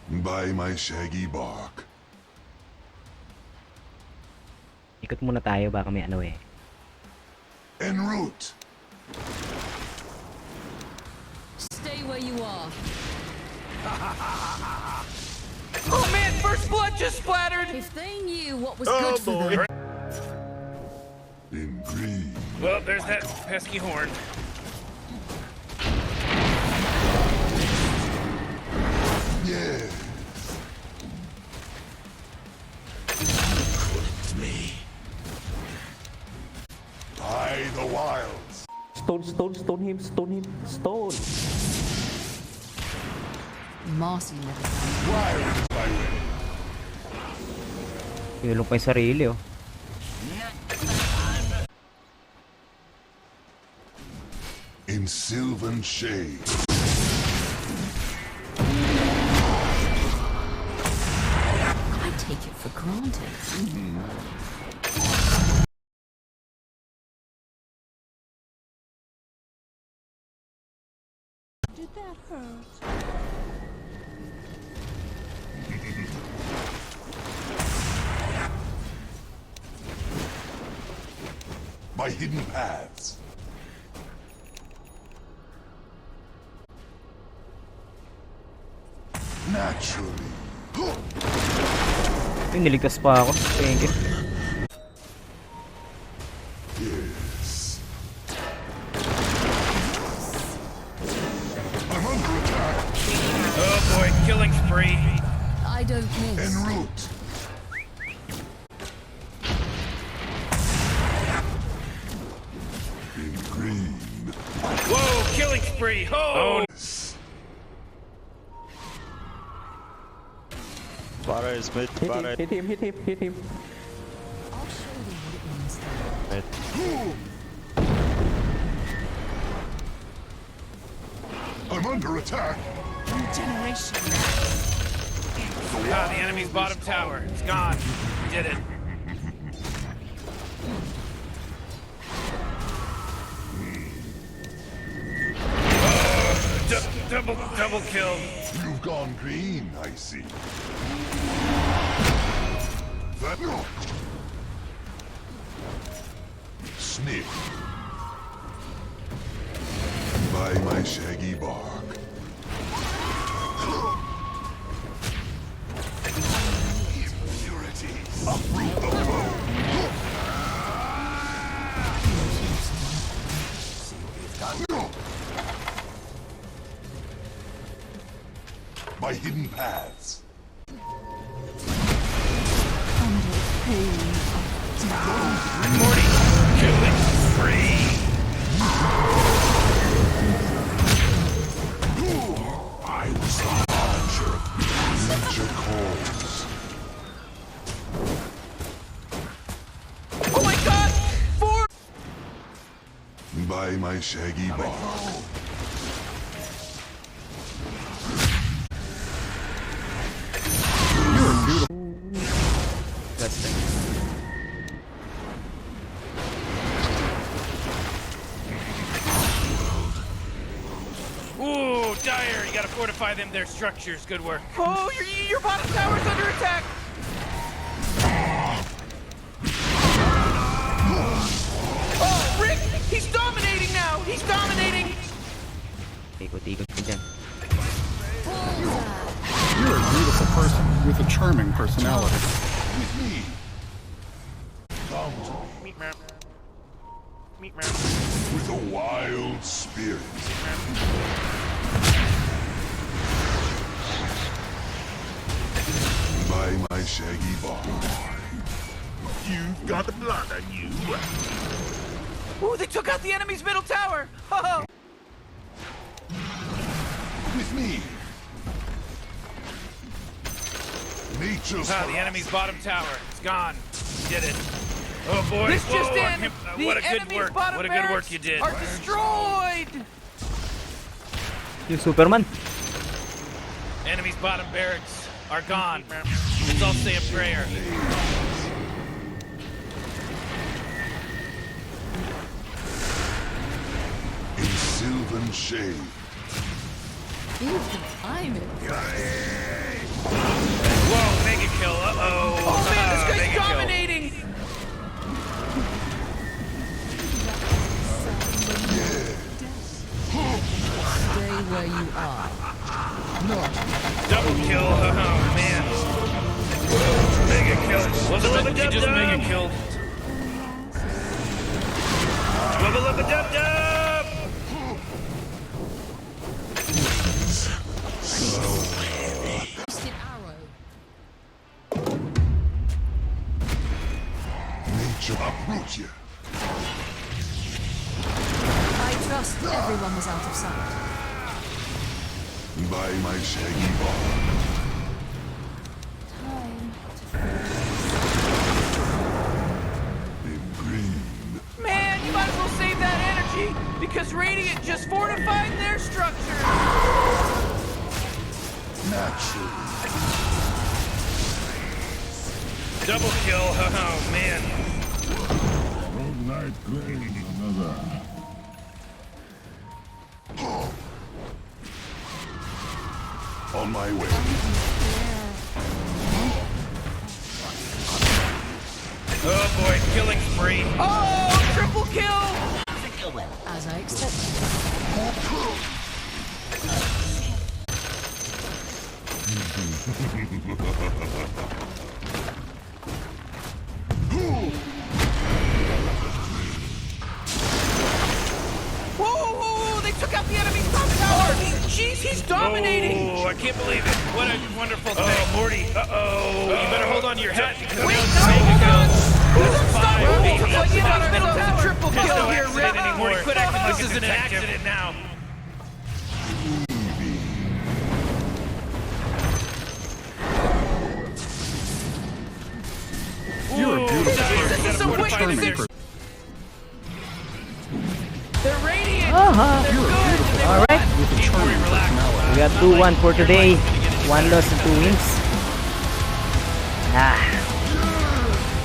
by my shaggy bark. Ikot muna tayo, baka may ano eh. En route. Stay where you are. Oh man, first blood just splattered! If they knew what was good for them. In green. Well, there's that pesky horn. Yes. Me. By the wilds. Stone him. Marcy never. Wild is my way. Pinulong pa yung sarili oh. In sylvan shade. I take it for granted. Did that hurt? By hidden paths. Naturally. Ay, niligtas pa ako. Thank you. Yes. I'm under attack. Oh boy, killing spree. I don't En miss. route. In green. Whoa, killing spree. Oh, Bara is mid. Bara. Hit him. I'll show you what it means to I'm under attack. Regeneration. the enemy's bottom tower. It's gone. We did it. Double kill. You've gone green, I see. That no. Sniff. By my shaggy bark. Impurities. Uproot the foe. No. By hidden paths. Morty, killing spree. I was the archer of ninja calls. Oh my god! Four! By my shaggy bark. That's the Ooh, Dire, you gotta fortify their structures. Good work. Oh, your bottom tower's under attack! Oh, Rick! He's dominating now! He's dominating! ikot-ikot ko dyan. You're a beautiful person with a charming personality. With me. Come to me. Meat map. Meat map. With a wild spirit. By my shaggy bark. You've got the blood on you. Ooh, they took out the enemy's middle tower! Oh! With me. Nature's The enemy's bottom tower. It's gone. You did it. Oh boy. This just Whoa, in! The what a good enemy's work. bottom What a good work barracks you did. are destroyed! Yung Superman. Enemy's bottom barracks are gone. Let's all say a prayer. in sylvan shade. Beautiful timing. Whoa, mega kill. Uh-oh. Oh man, this guy's Mega kill. dominating! Stay where you are. Double kill. Oh, man. Mega kill. Wubba lubba dub just mega killed. Wubba lubba dub dub! Twisted arrow. Nature uproot you. I trust everyone was out of sight. By my shaggy bark. Time In green. Man, you might as well save that energy because Radiant just fortified their structure. Naturally. Double kill. Oh, man. On my way. Oh, boy. Killing spree. Oh, triple kill! As I expected. Whoa, whoa, whoa! They took out the enemy's top tower! Jeez, he's dominating! Oh, I can't believe it. What a wonderful thing. Oh, Morty. Uh-oh. You better hold on to your hat because Wait, those no, mega hold on! kills. Those five Stop! babies. Like you got ourselves a triple There's kill no here, accident Rick! anymore. Quit acting like This this is is an accident now. You're a beautiful person This is a with a wicked charming fix. person. They're radiant! Uh-huh. They're good! and they Alright. With a charming personality. We got 2-1 for today. 1 loss and 2 wins. Ah.